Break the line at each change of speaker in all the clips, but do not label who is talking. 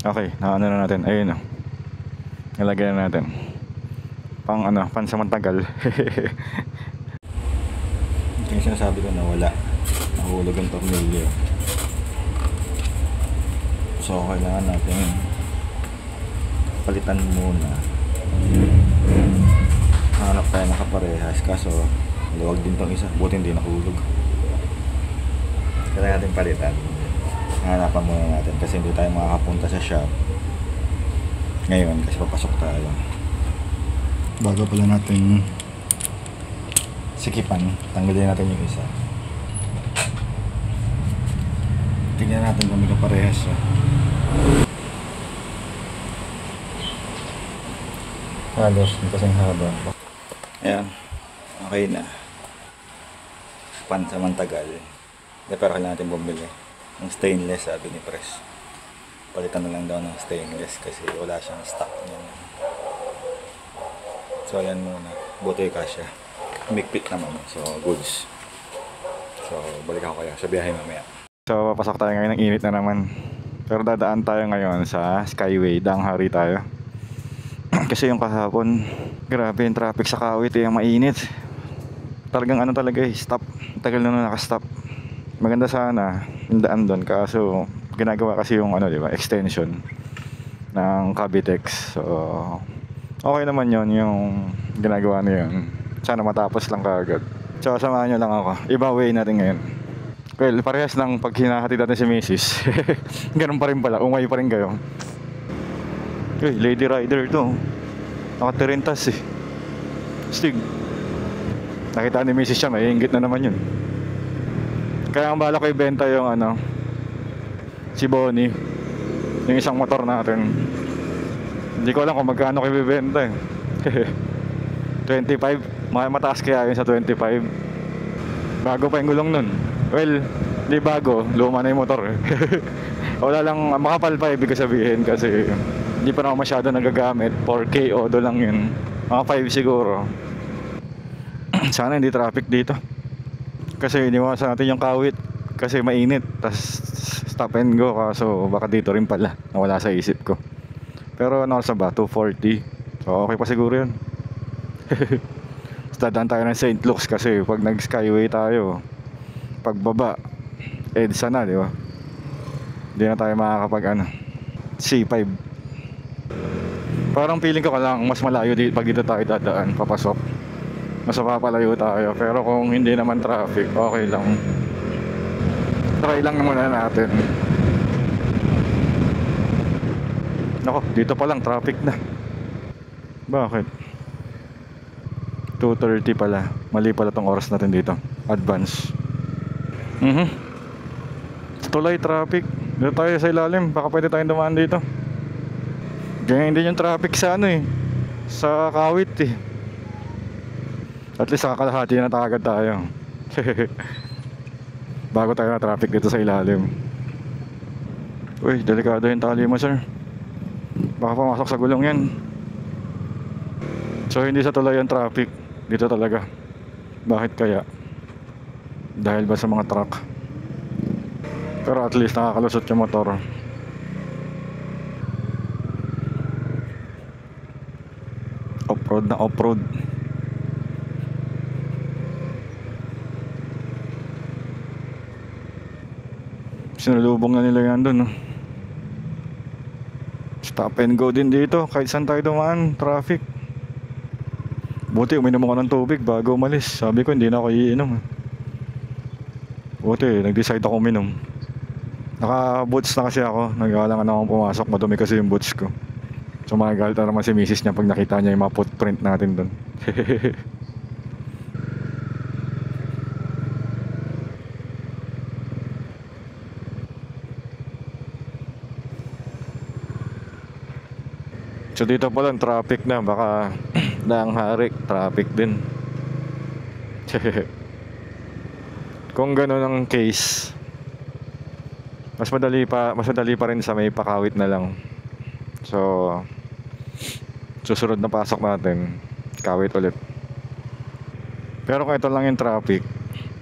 Okay, naano na natin. Ayun o. Nilagay na natin. Pansamantagal. Yung sinasabi ko na wala. Nahulog ang tornilyo. So, kailangan natin palitan muna. Hanap tayo nakaparehas. Kaso, luwag din tong isa. Buti hindi nahulog. Kailangan natin palitan. Hanapan muna natin kasi hindi tayo makakapunta sa shop ngayon kasi papasok tayo. Bago pala natin sikipan, tanggalin natin yung isa. Tingnan natin kung may kaparehas siya. Halos, hindi kasing haba. Ayan, okay na. Pansamantagal. Pero kailangan natin bumili ng stainless, sabi ni Pres. Palitan na lang daw ng stainless kasi wala siyang stock niya. So ayan muna, buti kasya. Mikpit naman, so goods. So balik ako kaya sa biyahe mamaya. So papasok tayo ngayon ng init na naman. Pero dadaan tayo ngayon sa Skyway, Danghari tayo. Kasi yung kahapon, grabe yung traffic sa Kawit, yung mainit. Talagang ano talaga stop. Tagal na nakastop. Maganda sana yung daan doon, kaso ginagawa kasi yung ano, di ba, extension ng Cavitex. So okay naman yon yung ginagawa niya yun. Sana matapos lang kaagad. So samahan nyo lang ako. Iba way natin ngayon. Well, parehas lang pag hinahatid natin si Mrs. Ganun pa rin pala, umay pa rin kayo. Okay, lady rider to. Nakatirintas eh. Stig. Nakita ni Mrs. siya, maiinggit na naman yun. Kaya ang bala ko ibenta yung ano, si Bonnie, yung isang motor natin. Hindi ko alam kung magkano ko ibibenta eh. 25, mataas kaya yun sa 25. Bago pa yung gulong nun. Well, di bago, luma na yung motor eh. Wala lang, makapal pa ibig sabihin kasi hindi pa na ako masyado nagagamit. 4K odo lang yun, mga 5 siguro. Sana hindi traffic dito kasi iniwasan natin yung Kawit kasi mainit, tas stop and go, kaso baka dito rin pala, nawala sa isip ko. Pero ano sa ba, 240, so okay pa siguro yun. Dadaan tayo ng St. Luke's kasi pag nag Skyway tayo, pagbaba EDSA na, di ba? Hindi na tayo makakapag ano, C5. Parang feeling ko lang mas malayo dito pag dito tayo dadaan papasok, mas mapapalayo tayo. Pero kung hindi naman traffic, okay lang. Try lang naman na natin. Nako, dito pa lang traffic na. Bakit? 2:30 pala. Mali pala tong oras natin dito. Advance. Tulay traffic. Dito tayo sa ilalim. Baka pwede tayong dumaan dito. Ganyan din yung traffic sa ano eh, sa Kawit eh. At least nakakalahati na agad tayo. Bago tayo na traffic dito sa ilalim. Uy, delikado yung tali mo, sir. Baka pumasok sa gulong yan. So hindi sa tulay yung traffic, dito talaga. Bakit kaya? Dahil ba sa mga truck? Pero at least nakakalusot yung motor. Off-road na off-road. Sinulubong na nila yan dun, no? Stop and go din dito, kahit saan tayo dumaan, traffic. Buti uminom ako ng tubig bago umalis. Sabi ko hindi na ako iinom. Buti nag-decide ako uminom. Naka-boots na kasi ako. Nag-aalangan akong pumasok, madumi kasi yung boots ko. So magagalit na naman si misis niya pag nakita niya yung mga footprint natin dun. So dito pa lang traffic na, baka Danghari traffic din. Kung gano'n ang case, mas madali pa rin sa may Pakawit na lang. So susunod na pasok natin Kawit ulit. Pero kung ito lang yung traffic,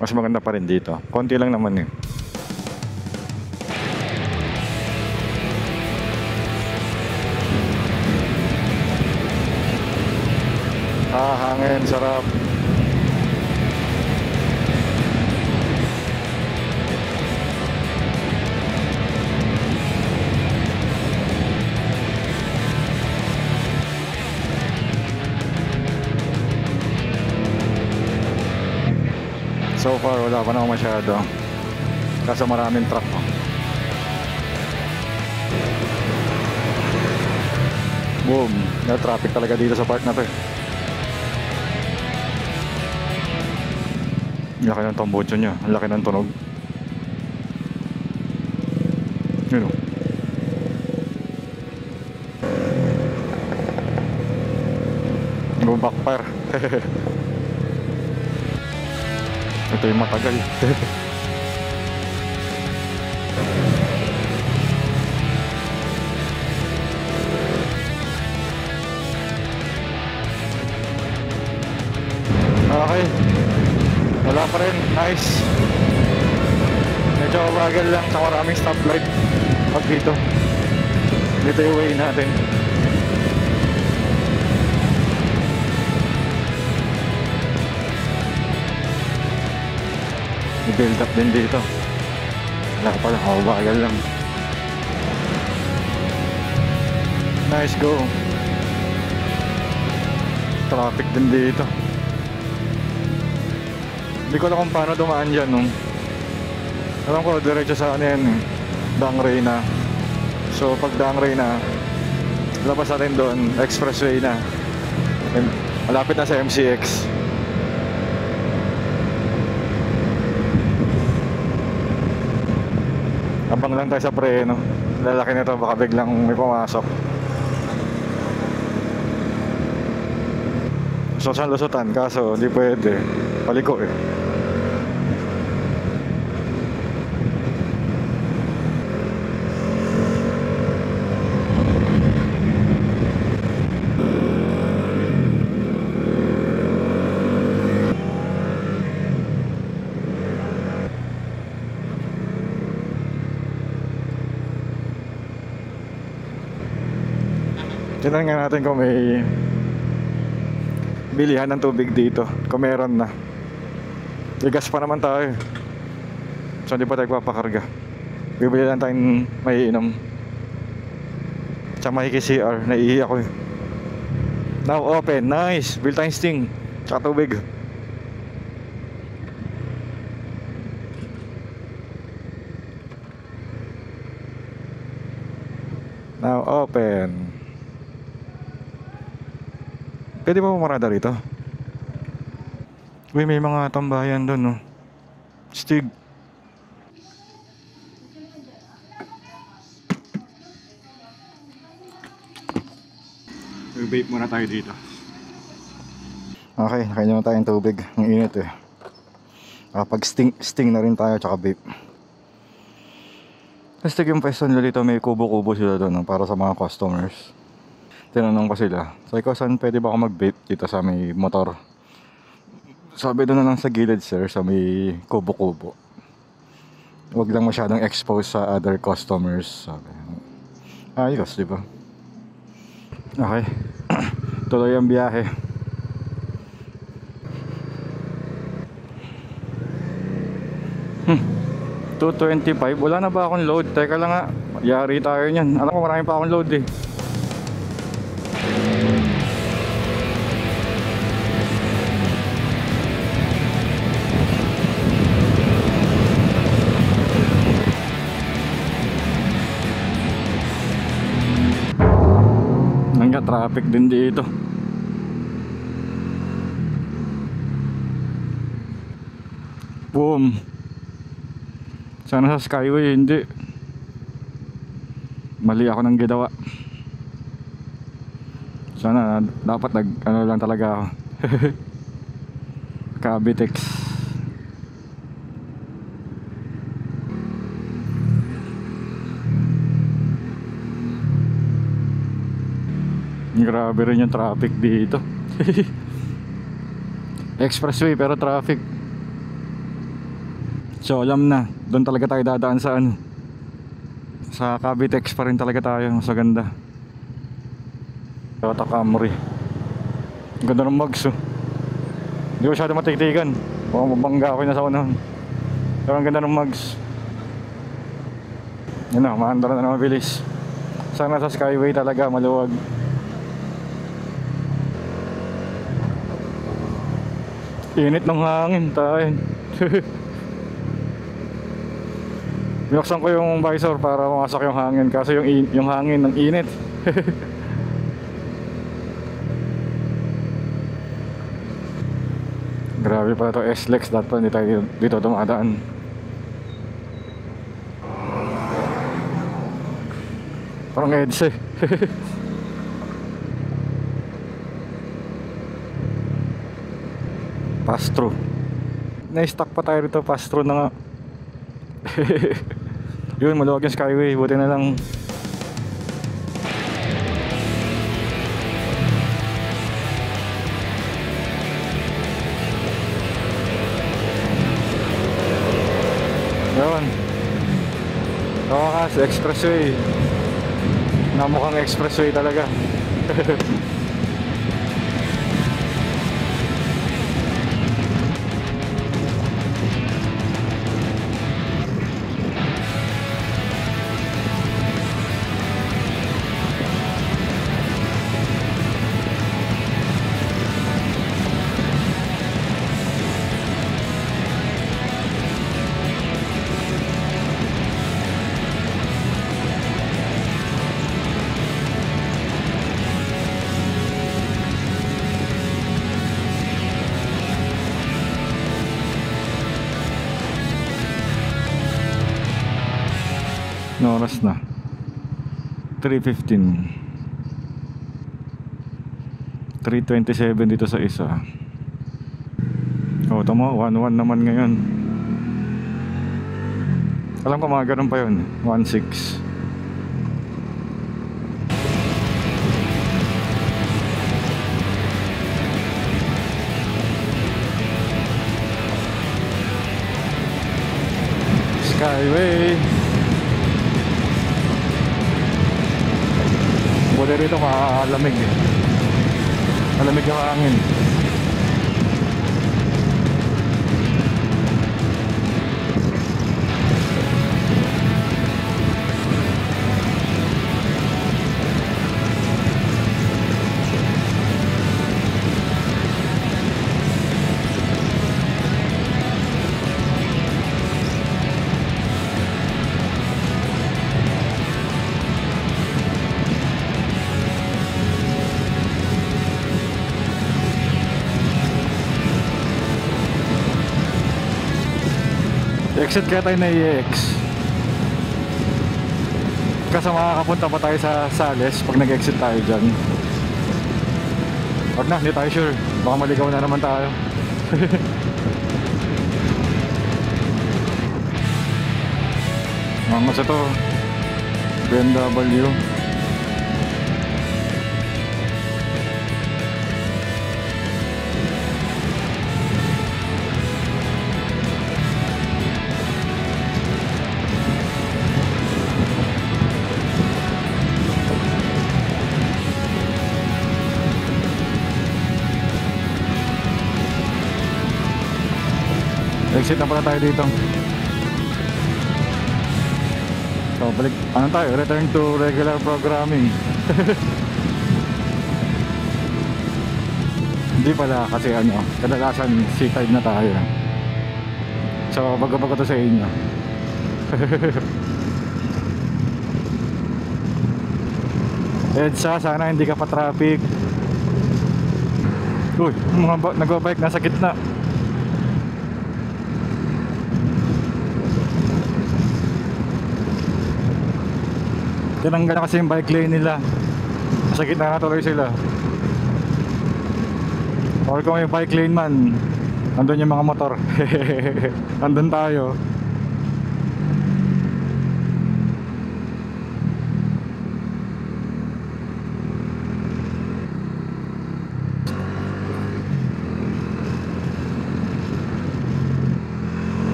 mas maganda pa rin dito. Konti lang naman eh. Hangin, sarap. So far wala pa naman masyado, kaso maraming truck. Boom, na traffic talaga dito sa part na to. Laki ng tambotso niya, laki ng tunog. Yun o. Go backfire. Ito yung matagal. Okay, wala pa rin. Nice. Medyo bagal lang sa maraming stoplight pag dito. Dito yung way natin. I-build up din dito. Wala pa lang, bagal lang. Nice go. Traffic din dito. Hindi ko alam kung paano dumaan dyan, no? Alam ko, diretso sa ano yan, Dang Reyna. So, pag Dang Reyna, labas natin doon, expressway na. Malapit na sa MCX. Abang lang tayo sa preno. Lalaki nito, baka biglang may pumasok. So, saan lusutan? Kaso, hindi pwede. Paliko eh. Tignan nga natin kung may bilihan ng tubig dito. Kung meron na. Igas pa naman tayo. So hindi pa tayo papakarga. Bibili lang tayong maiinom. Tsaka makiki-CR. Naiihi ako eh. Now open. Nice. Bill tayong Sting. Tsaka tubig. Now open. Pwede ba pumarada rito? Uy, may mga tambayan doon, no? Stig. Vape muna tayo dito. Okay, nakainom na tayong tubig. Ang init eh. Pag sting na rin tayo, tsaka vape. Stig yung pwesto nila dito, may kubo-kubo sila doon, no? Para sa mga customers. Tinanong ko sila, sabi ko, saan pwede ba ako mag-vape dito sa may motor? Sabi doon na lang sa gilid sir, sa may kubo-kubo. Huwag lang masyadong expose sa other customers. Sabi, ayos, di ba? Okay. Tuloy ang biyahe. Hmm. 225, wala na ba akong load? Teka lang nga, yari tayo nyan. Alam ko marami pa akong load eh. Traffic din dito. Boom. Sana sa Skyway hindi. Mali ako ng ginawa. Sana dapat ano lang talaga ako. Cavitex. Grabe rin yung traffic dito. Expressway pero traffic. So alam na, doon talaga tayo dadaan sa ano, sa Cavitex pa rin talaga tayo. Mas maganda Toyota Camry. Ganda ng mags oh. Hindi ko masyado matitigan. Baka mabangga ako na sa unahan. Pero ang ganda ng mags. Yun na, maandar na mabilis. Sana sa Skyway talaga maluwag. Init ng hangin tayo. Binuksan ko yung visor para pumasok yung hangin. Kaso yung hangin ng init. Grabe pala to S-Lex. Dapat hindi tayo dito dumadaan. Parang EDSA eh. Pass-through. Na-stuck pa tayo dito. Pass-through na nga. Yun, maluwag yung Skyway. Buti na lang. Yun. Kawakas, expressway. Namukhang expressway talaga. No oras na 3:15. 3:27 dito sa isa. Oh, tama, 1-1 naman ngayon. Alam ko mga ganun pa yun. 1-6. Skyway. Buti rito malamig eh. Malamig yung hangin. Exit kaya tayo na EX. Kasi makakapunta pa tayo sa Sales pag nag-exit tayo dyan. Wag na, hindi tayo sure. Baka maligaw na naman tayo. Mangas ito, BMW. Exit na pala tayo dito. So balik, ano tayo? Return to regular programming. Hindi pala kasi ano, kadalasan C5 na tayo. So bago-bago to sa inyo. EDSA, sana hindi ka pa traffic. Uy, mga nagwa-bike nasa gitna. Tinanggal na kasi yung bike lane nila. Nasa gitna na tuloy sila. Or kung may bike lane man, nandun yung mga motor. Nandun tayo.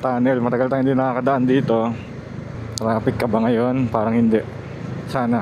Tunnel, matagal tayong hindi nakakadaan dito. Traffic ka ba ngayon? Parang hindi. Sana.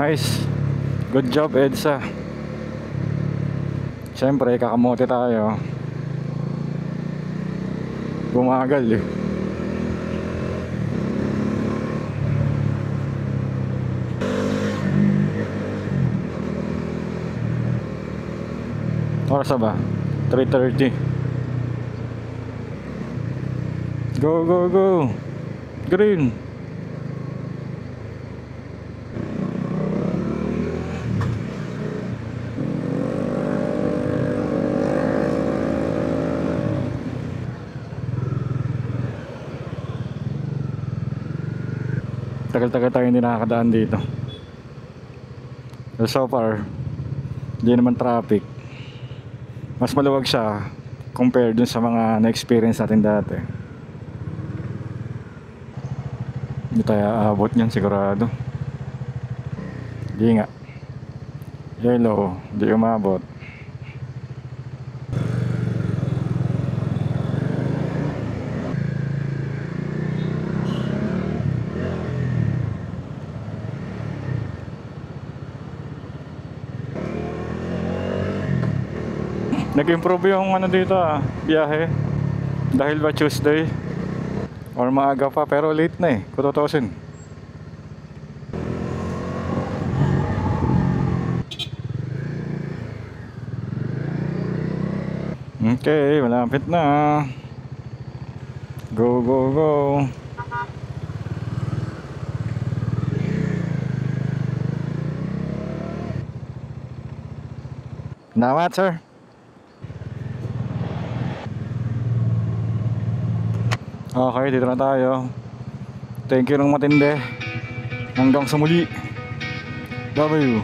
Nice. Good job, EDSA. Siyempre, kakamote tayo. Bumagal eh. Oras na ba? 3:30. Go, go, go. Green. Tagal-tagal tayo hindi nakakadaan dito. Well, so far hindi naman traffic. Mas maluwag siya compared dun sa mga na-experience natin dati. Hindi tayo aabot niyan sigurado. Hindi nga. Yellow, hindi umabot. Nag-improve yung ano dito biyahe. Dahil ba Tuesday? Or maaga pa pero late na eh. Kung tutuusin. Okay, malapit na. Go, go, go. Salamat, sir. Okay, dito na tayo. Thank you ng matindi. Hanggang sa muli. W.